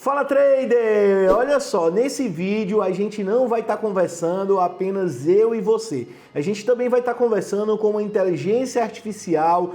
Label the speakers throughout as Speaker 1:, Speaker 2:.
Speaker 1: Fala trader! Olha só, nesse vídeo a gente não vai estar conversando apenas eu e você. A gente também vai estar conversando com uma inteligência artificial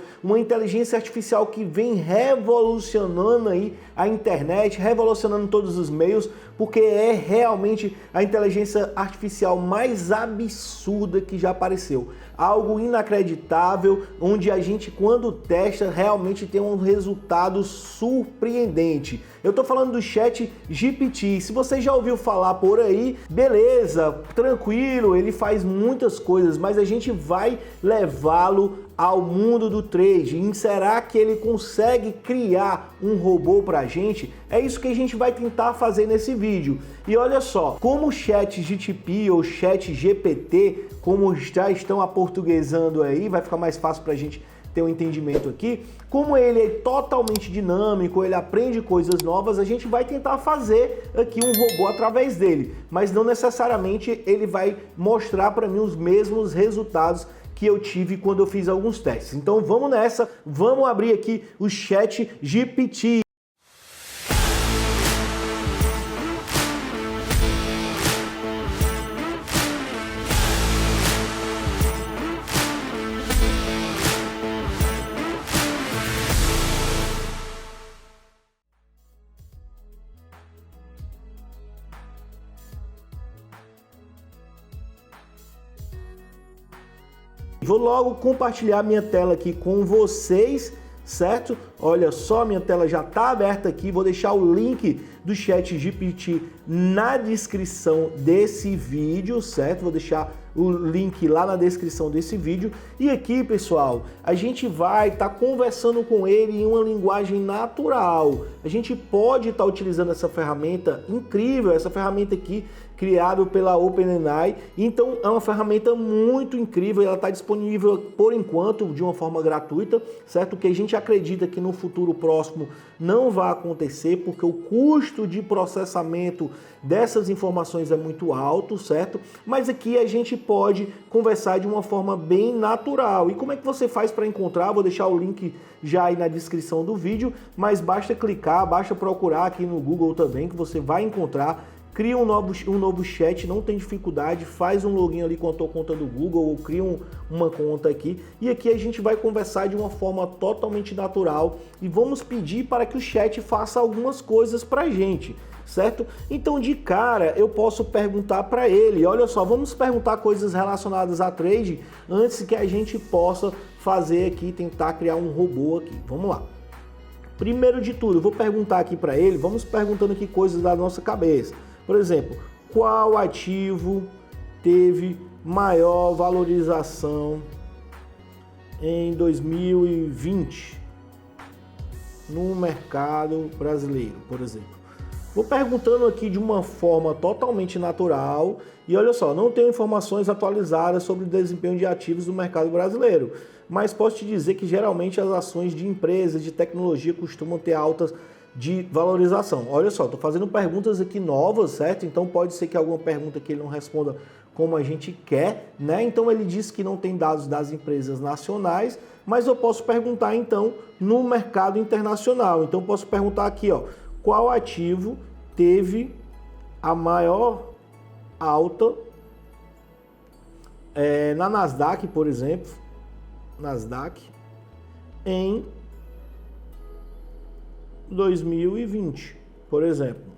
Speaker 1: que vem revolucionando aí a internet, revolucionando todos os meios, porque é realmente a inteligência artificial mais absurda que já apareceu. Algo inacreditável, onde a gente, quando testa, realmente tem um resultado surpreendente. Eu tô falando do ChatGPT. Se você já ouviu falar por aí, beleza, tranquilo, ele faz muitas coisas, mas a gente vai levá-lo ao mundo do trade. E será que ele consegue criar um robô pra gente? É isso que a gente vai tentar fazer nesse vídeo. E olha só, como o ChatGPT ou ChatGPT, como já estão aportuguesando aí, vai ficar mais fácil pra gente ter um entendimento aqui. Como ele é totalmente dinâmico, ele aprende coisas novas, a gente vai tentar fazer aqui um robô através dele, mas não necessariamente ele vai mostrar para mim os mesmos resultados que eu tive quando eu fiz alguns testes. Então vamos nessa, vamos abrir aqui o ChatGPT. Vou logo compartilhar minha tela aqui com vocês, certo? Olha só, minha tela já está aberta aqui, vou deixar o link do ChatGPT na descrição desse vídeo, certo? Vou deixar o link lá na descrição desse vídeo. E aqui, pessoal, a gente vai estar conversando com ele em uma linguagem natural. A gente pode estar utilizando essa ferramenta incrível, essa ferramenta aqui, criado pela OpenAI. Então é uma ferramenta muito incrível, ela está disponível por enquanto de uma forma gratuita, certo? O que a gente acredita que no futuro próximo não vai acontecer, porque o custo de processamento dessas informações é muito alto, certo? Mas aqui a gente pode conversar de uma forma bem natural. E como é que você faz para encontrar? Vou deixar o link já aí na descrição do vídeo, mas basta clicar, basta procurar aqui no Google também, que você vai encontrar. Cria um novo chat, não tem dificuldade, faz um login ali com a tua conta do Google ou cria uma conta aqui. E aqui a gente vai conversar de uma forma totalmente natural e vamos pedir para que o chat faça algumas coisas pra gente, certo? Então de cara eu posso perguntar para ele, olha só, vamos perguntar coisas relacionadas a trade antes que a gente possa fazer aqui, tentar criar um robô aqui. Vamos lá. Primeiro de tudo, eu vou perguntar aqui para ele, vamos perguntando aqui coisas da nossa cabeça. Por exemplo, qual ativo teve maior valorização em 2020 no mercado brasileiro, por exemplo? Vou perguntando aqui de uma forma totalmente natural e olha só, não tenho informações atualizadas sobre o desempenho de ativos do mercado brasileiro, mas posso te dizer que geralmente as ações de empresas de tecnologia costumam ter altas de valorização. Olha só, estou fazendo perguntas aqui novas, certo? Então pode ser que alguma pergunta que ele não responda como a gente quer, né? Então ele disse que não tem dados das empresas nacionais, mas eu posso perguntar então no mercado internacional. Então posso perguntar aqui, ó, qual ativo teve a maior alta na Nasdaq, por exemplo, Nasdaq em 2020, por exemplo.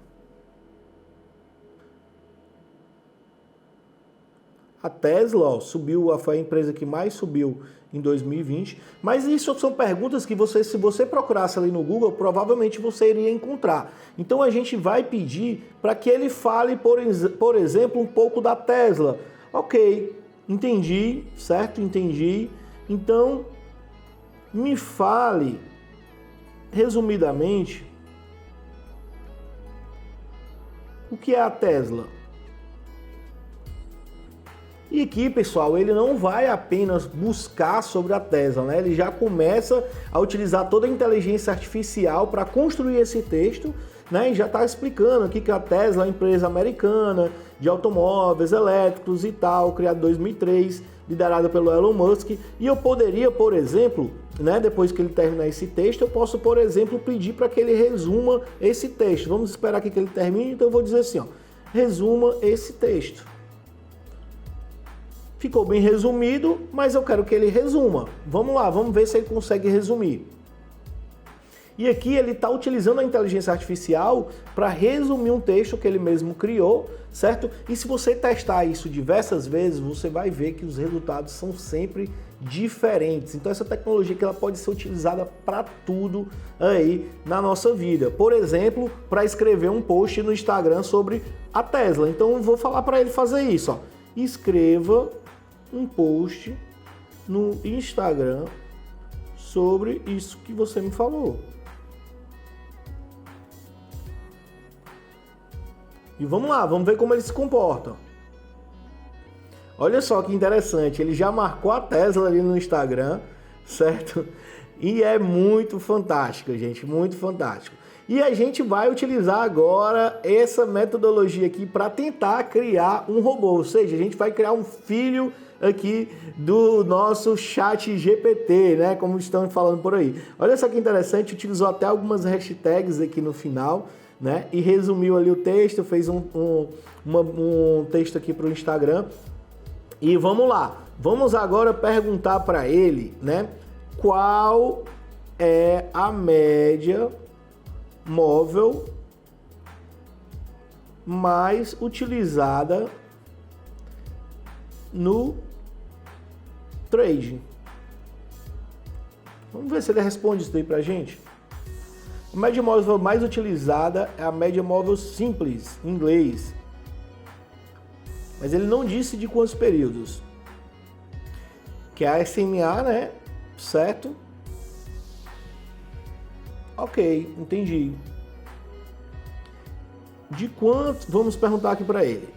Speaker 1: A Tesla, ó, subiu, foi a empresa que mais subiu em 2020, mas isso são perguntas que se você procurasse ali no Google, provavelmente você iria encontrar. Então a gente vai pedir para que ele fale, por exemplo, um pouco da Tesla. Ok, entendi, certo? Entendi. Então, me fale resumidamente, o que é a Tesla? E aqui, pessoal, ele não vai apenas buscar sobre a Tesla, né? Ele já começa a utilizar toda a inteligência artificial para construir esse texto né? E já está explicando aqui que a Tesla é uma empresa americana de automóveis elétricos e tal, criada em 2003, liderada pelo Elon Musk. E eu poderia, por exemplo, né, depois que ele terminar esse texto, eu posso, por exemplo, pedir para que ele resuma esse texto. Vamos esperar aqui que ele termine, então eu vou dizer assim, ó, resuma esse texto. Ficou bem resumido, mas eu quero que ele resuma. Vamos lá, vamos ver se ele consegue resumir. E aqui ele está utilizando a inteligência artificial para resumir um texto que ele mesmo criou, certo? E se você testar isso diversas vezes, você vai ver que os resultados são sempre diferentes. Então essa tecnologia que ela pode ser utilizada para tudo aí na nossa vida. Por exemplo, para escrever um post no Instagram sobre a Tesla. Então eu vou falar para ele fazer isso, ó. Escreva um post no Instagram sobre isso que você me falou. E vamos lá, vamos ver como ele se comporta. Olha só que interessante, ele já marcou a Tesla ali no Instagram, certo? E é muito fantástico, gente, muito fantástico. E a gente vai utilizar agora essa metodologia aqui para tentar criar um robô, ou seja, a gente vai criar um filho aqui do nosso chat GPT, né? Como estão falando por aí. Olha só que interessante, utilizou até algumas hashtags aqui no final, né? E resumiu ali o texto, fez um texto aqui para o Instagram. E vamos lá, vamos agora perguntar para ele, né? Qual é a média móvel mais utilizada no trading? Vamos ver se ele responde isso daí pra gente. A média móvel mais utilizada é a média móvel simples, em inglês. Mas ele não disse de quantos períodos. Que é a SMA, né? Certo? Ok, entendi. De quanto... Vamos perguntar aqui para ele.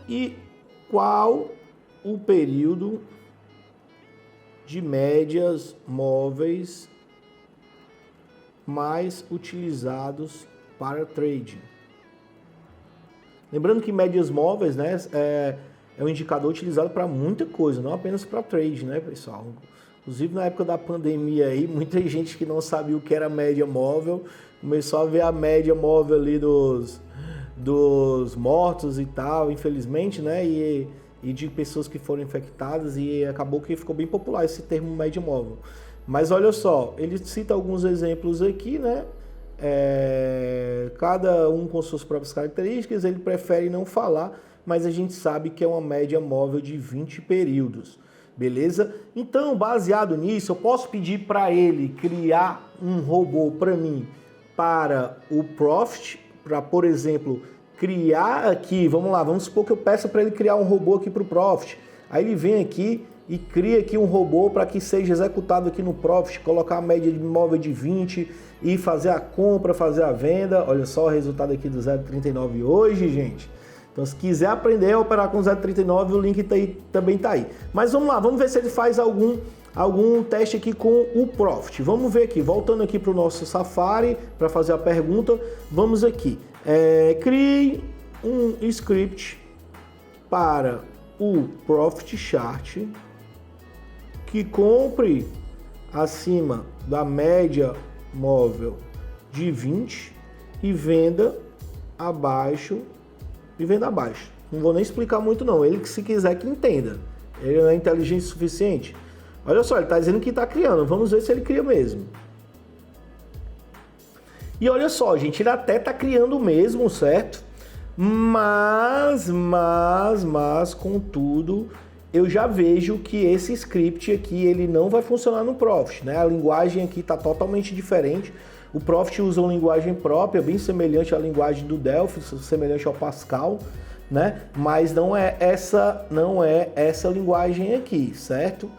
Speaker 1: E qual o período de médias móveis mais utilizados para trading? Lembrando que médias móveis, né, é um indicador utilizado para muita coisa, não apenas para trade, né, pessoal? Inclusive na época da pandemia aí, muita gente que não sabia o que era média móvel começou a ver a média móvel ali dos mortos e tal, infelizmente, né, e de pessoas que foram infectadas, e acabou que ficou bem popular esse termo média móvel. Mas olha só, ele cita alguns exemplos aqui, né? Cada um com suas próprias características, ele prefere não falar, mas a gente sabe que é uma média móvel de 20 períodos, beleza? Então, baseado nisso, eu posso pedir para ele criar um robô para mim para o Profit, para, por exemplo, criar aqui, vamos lá, vamos supor que eu peça para ele criar um robô aqui para o Profit. Aí ele vem aqui e cria aqui um robô para que seja executado aqui no Profit, colocar a média de móvel de 20 e fazer a compra, fazer a venda. Olha só o resultado aqui do 0,39 hoje, gente. Então, se quiser aprender a operar com 0,39, o link também tá aí. Mas vamos lá, vamos ver se ele faz algum teste aqui com o Profit. Vamos ver aqui, voltando aqui para o nosso Safari para fazer a pergunta. Vamos aqui. Crie um script para o Profit Chart que compre acima da média móvel de 20 e venda abaixo. Não vou nem explicar muito não, ele que se quiser que entenda. Ele não é inteligente o suficiente. Olha só, ele está dizendo que está criando, vamos ver se ele cria mesmo. E olha só, gente, ele até está criando mesmo, certo? Mas, contudo, eu já vejo que esse script aqui, ele não vai funcionar no Profit, né? A linguagem aqui está totalmente diferente. O Profit usa uma linguagem própria, bem semelhante à linguagem do Delphi, semelhante ao Pascal, né? Mas não é essa linguagem aqui, certo?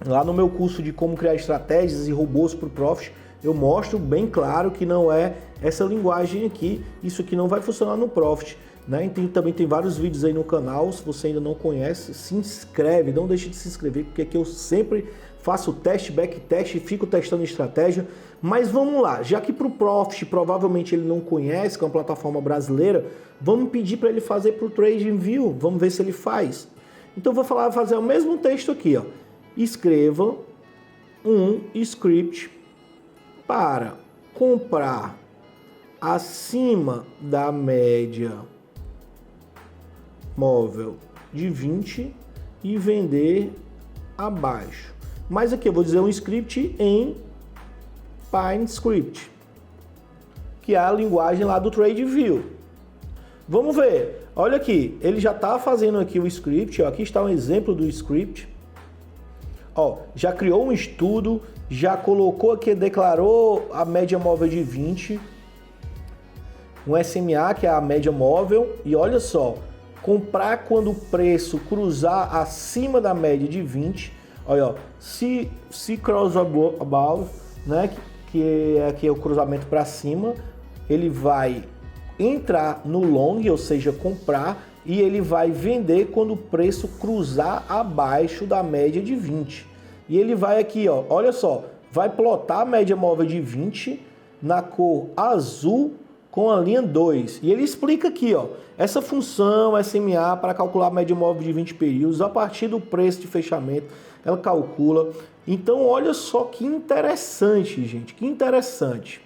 Speaker 1: Lá no meu curso de como criar estratégias e robôs para o Profit, eu mostro bem claro que não é essa linguagem aqui. Isso aqui não vai funcionar no Profit, né? Também tem vários vídeos aí no canal. Se você ainda não conhece, se inscreve, não deixe de se inscrever, porque aqui eu sempre faço teste, backteste, fico testando estratégia. Mas vamos lá, já que para o Profit provavelmente ele não conhece, que é uma plataforma brasileira, vamos pedir para ele fazer para o TradingView, vamos ver se ele faz. Então vou fazer o mesmo texto aqui, ó. Escreva um script para comprar acima da média móvel de 20 e vender abaixo. Mas aqui eu vou dizer um script em PineScript, que é a linguagem lá do TradingView. Vamos ver. Olha aqui, ele já está fazendo aqui o script, ó, aqui está um exemplo do script. Ó, já criou um estudo, já colocou aqui, declarou a média móvel de 20, um SMA, que é a média móvel, e olha só, comprar quando o preço cruzar acima da média de 20, olha, ó, se cross above, né, que aqui é o cruzamento para cima, ele vai entrar no long, ou seja, comprar, e ele vai vender quando o preço cruzar abaixo da média de 20. E ele vai aqui, ó, olha só, vai plotar a média móvel de 20 na cor azul com a linha 2. E ele explica aqui, ó, essa função SMA para calcular a média móvel de 20 períodos, a partir do preço de fechamento, ela calcula. Então, olha só que interessante, gente, que interessante.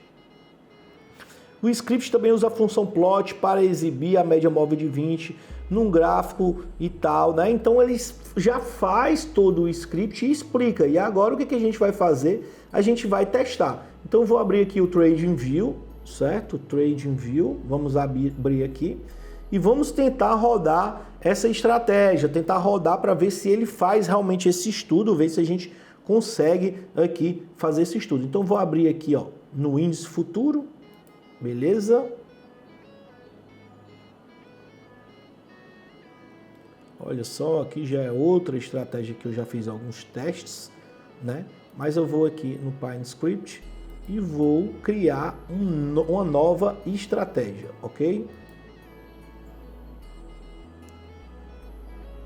Speaker 1: O script também usa a função plot para exibir a média móvel de 20 num gráfico e tal, né? Então ele já faz todo o script e explica. E agora o que a gente vai fazer? A gente vai testar. Então eu vou abrir aqui o TradingView, certo? TradingView, vamos abrir aqui e vamos tentar rodar essa estratégia, tentar rodar para ver se ele faz realmente esse estudo, ver se a gente consegue aqui fazer esse estudo. Então vou abrir aqui, ó, no índice futuro. Beleza? Olha só, aqui já é outra estratégia que eu já fiz alguns testes, né? Mas eu vou aqui no PineScript e vou criar uma nova estratégia, ok?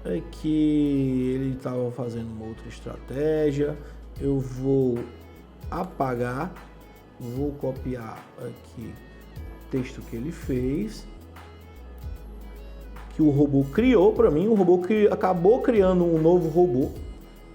Speaker 1: Aqui ele estava fazendo uma outra estratégia, eu vou apagar, vou copiar aqui o texto que ele fez, que o robô criou para mim, o robô acabou criando um novo robô,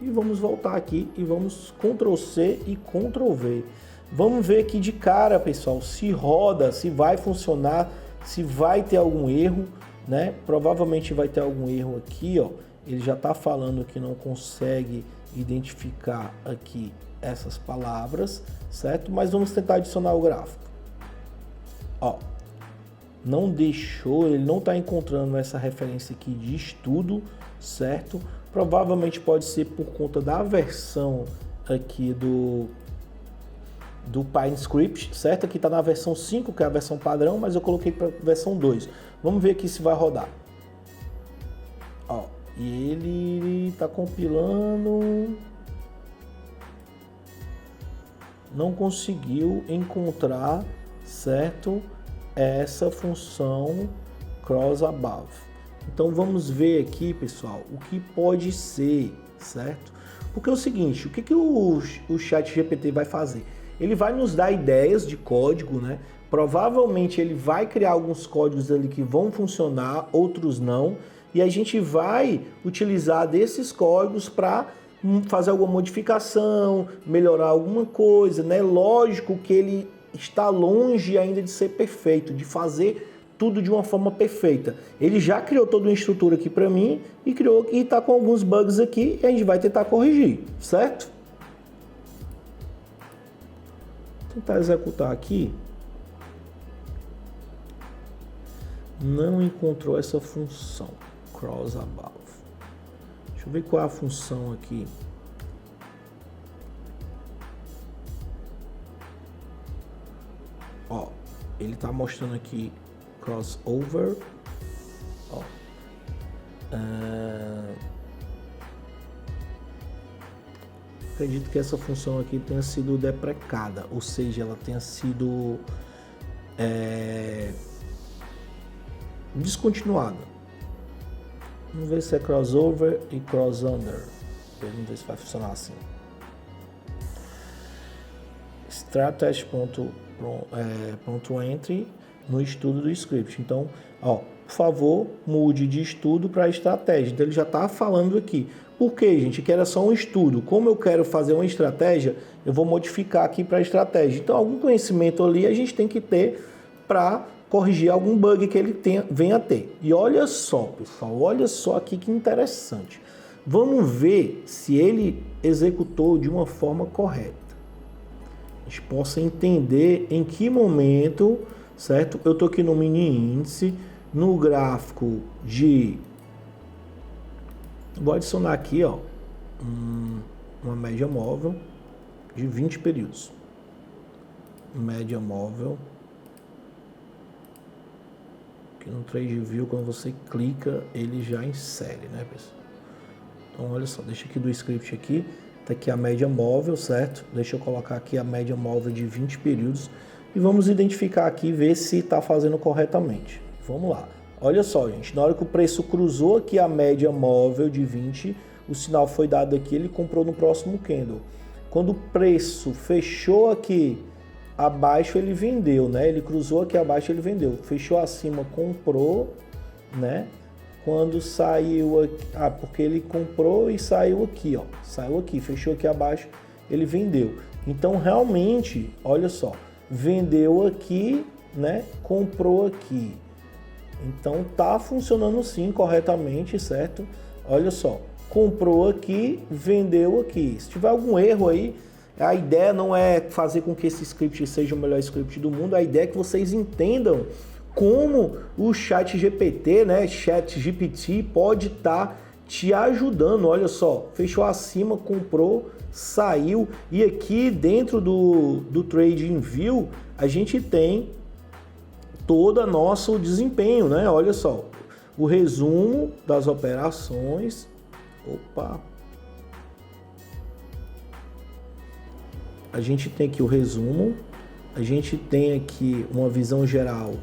Speaker 1: e vamos voltar aqui e vamos Ctrl C e Ctrl V. Vamos ver aqui de cara, pessoal, se roda, se vai funcionar, se vai ter algum erro, né? Provavelmente vai ter algum erro aqui, ó. Ele já está falando que não consegue identificar aqui essas palavras, certo? Mas vamos tentar adicionar o gráfico. Ó, não deixou, ele não está encontrando essa referência aqui de estudo, certo? Provavelmente pode ser por conta da versão aqui do PineScript, certo? Aqui está na versão 5, que é a versão padrão, mas eu coloquei para a versão 2. Vamos ver aqui se vai rodar. Ó, e ele está compilando. Não conseguiu encontrar, certo, essa função cross above. Então vamos ver aqui, pessoal, o que pode ser, certo? Porque é o seguinte, o que o ChatGPT vai fazer? Ele vai nos dar ideias de código, né? Provavelmente ele vai criar alguns códigos ali que vão funcionar, outros não, e a gente vai utilizar desses códigos para fazer alguma modificação, melhorar alguma coisa, né? Lógico que ele está longe ainda de ser perfeito, de fazer tudo de uma forma perfeita. Ele já criou toda uma estrutura aqui para mim e criou e está com alguns bugs aqui e a gente vai tentar corrigir, certo? Vou tentar executar aqui. Não encontrou essa função cross above. Deixa eu ver qual é a função aqui. Ó, ele tá mostrando aqui crossover. Ó. Acredito que essa função aqui tenha sido deprecada, ou seja, ela tenha sido descontinuada. Vamos ver se é crossover e cross under. Vamos ver se vai funcionar assim. strategy.entry no estudo do script. Então, ó, por favor, mude de estudo para estratégia. Então, ele já está falando aqui. Por quê, gente? Que era só um estudo. Como eu quero fazer uma estratégia, eu vou modificar aqui para estratégia. Então, algum conhecimento ali a gente tem que ter para corrigir algum bug que ele venha a ter. E olha só, pessoal, olha só aqui que interessante. Vamos ver se ele executou de uma forma correta. A gente possa entender em que momento, certo? Eu estou aqui no mini índice, no gráfico de... Vou adicionar aqui, ó, uma média móvel de 20 períodos. Média móvel. Aqui no TradeView, quando você clica, ele já insere, né, pessoal? Então, olha só, deixa aqui do script aqui. Tá aqui a média móvel, certo? Deixa eu colocar aqui a média móvel de 20 períodos. E vamos identificar aqui e ver se está fazendo corretamente. Vamos lá. Olha só, gente, na hora que o preço cruzou aqui a média móvel de 20, o sinal foi dado aqui, ele comprou no próximo candle. Quando o preço fechou aqui abaixo, ele vendeu, né? Ele cruzou aqui abaixo, ele vendeu. Fechou acima, comprou, né? Quando saiu aqui, porque ele comprou e saiu aqui, ó. Saiu aqui, fechou aqui abaixo, ele vendeu. Então, realmente, olha só, vendeu aqui, né? Comprou aqui. Então tá funcionando sim corretamente, certo? Olha só, comprou aqui, vendeu aqui. Se tiver algum erro aí, a ideia não é fazer com que esse script seja o melhor script do mundo, a ideia é que vocês entendam como o ChatGPT, né, ChatGPT pode estar te ajudando. Olha só, fechou acima, comprou, saiu, e aqui dentro do TradingView a gente tem todo o nosso desempenho, né? Olha só, o resumo das operações. Opa! A gente tem aqui o resumo, a gente tem aqui uma visão geral,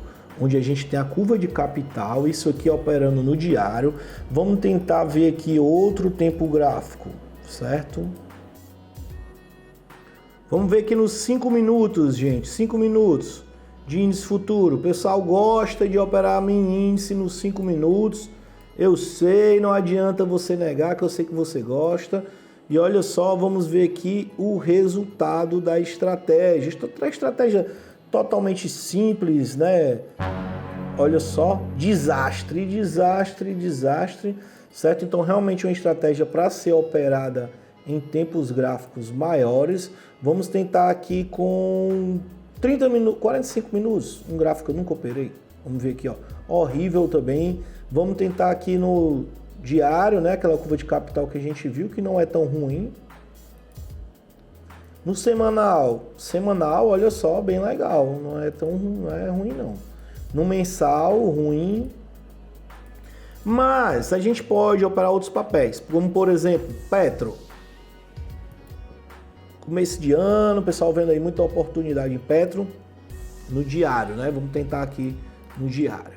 Speaker 1: onde a gente tem a curva de capital, isso aqui operando no diário. Vamos tentar ver aqui outro tempo gráfico, certo? Vamos ver aqui nos 5 minutos, gente, 5 minutos. De índice futuro, o pessoal gosta de operar mini índice nos 5 minutos, eu sei, não adianta você negar que eu sei que você gosta. E olha só, vamos ver aqui o resultado da estratégia. Estratégia totalmente simples, né? Olha só, desastre, desastre, desastre, certo? Então realmente uma estratégia para ser operada em tempos gráficos maiores. Vamos tentar aqui com 30 minutos, 45 minutos, um gráfico que eu nunca operei. Vamos ver aqui, ó. Horrível também. Vamos tentar aqui no diário, né? Aquela curva de capital que a gente viu, que não é tão ruim. No semanal, olha só, bem legal. Não é ruim não. No mensal, ruim. Mas a gente pode operar outros papéis, como por exemplo, Petro. Começo de ano, o pessoal vendo aí muita oportunidade em Petro no diário, né? Vamos tentar aqui no diário.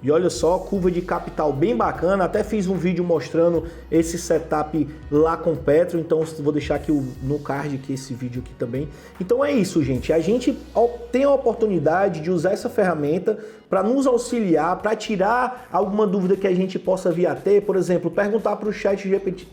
Speaker 1: E olha só, curva de capital bem bacana. Até fiz um vídeo mostrando esse setup lá com Petro, então vou deixar aqui no card aqui esse vídeo aqui também. Então é isso, gente. A gente tem a oportunidade de usar essa ferramenta para nos auxiliar, para tirar alguma dúvida que a gente possa vir a ter. Por exemplo, perguntar para o ChatGPT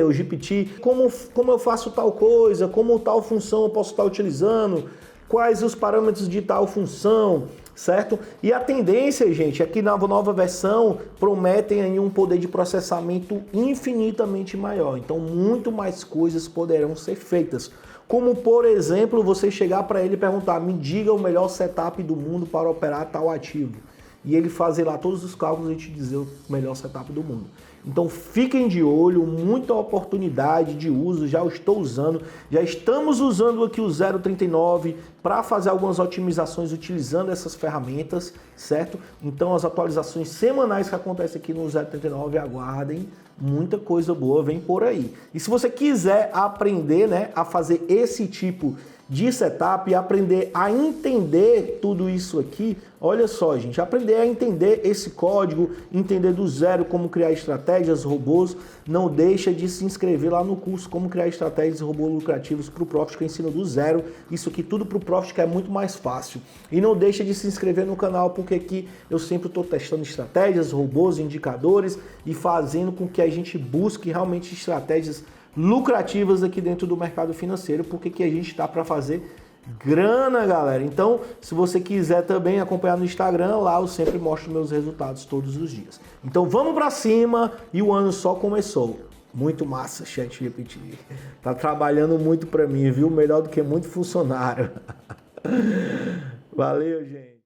Speaker 1: ou GPT como eu faço tal coisa, como tal função eu posso estar utilizando, quais os parâmetros de tal função, certo? E a tendência, gente, é que na nova versão prometem aí um poder de processamento infinitamente maior. Então, muito mais coisas poderão ser feitas. Como, por exemplo, você chegar para ele e perguntar, me diga o melhor setup do mundo para operar tal ativo. E ele fazer lá todos os cálculos e te dizer o melhor setup do mundo. Então fiquem de olho, muita oportunidade de uso, já estou usando, já estamos usando aqui o 039 para fazer algumas otimizações utilizando essas ferramentas, certo? Então as atualizações semanais que acontecem aqui no 039, aguardem, muita coisa boa vem por aí. E se você quiser aprender, né, a fazer esse tipo de setup e aprender a entender tudo isso aqui. Olha só, gente, aprender a entender esse código, entender do zero como criar estratégias, robôs. Não deixa de se inscrever lá no curso Como Criar Estratégias e Robôs Lucrativos para o Profit, que eu ensino do zero. Isso aqui tudo para o Profit, que é muito mais fácil. E não deixa de se inscrever no canal, porque aqui eu sempre estou testando estratégias, robôs, indicadores e fazendo com que a gente busque realmente estratégias lucrativas aqui dentro do mercado financeiro, porque aqui a gente está para fazer grana, galera. Então, se você quiser também acompanhar no Instagram, lá eu sempre mostro meus resultados todos os dias. Então, vamos para cima e o ano só começou. Muito massa, ChatGPT. Tá trabalhando muito para mim, viu? Melhor do que muito funcionário. Valeu, gente.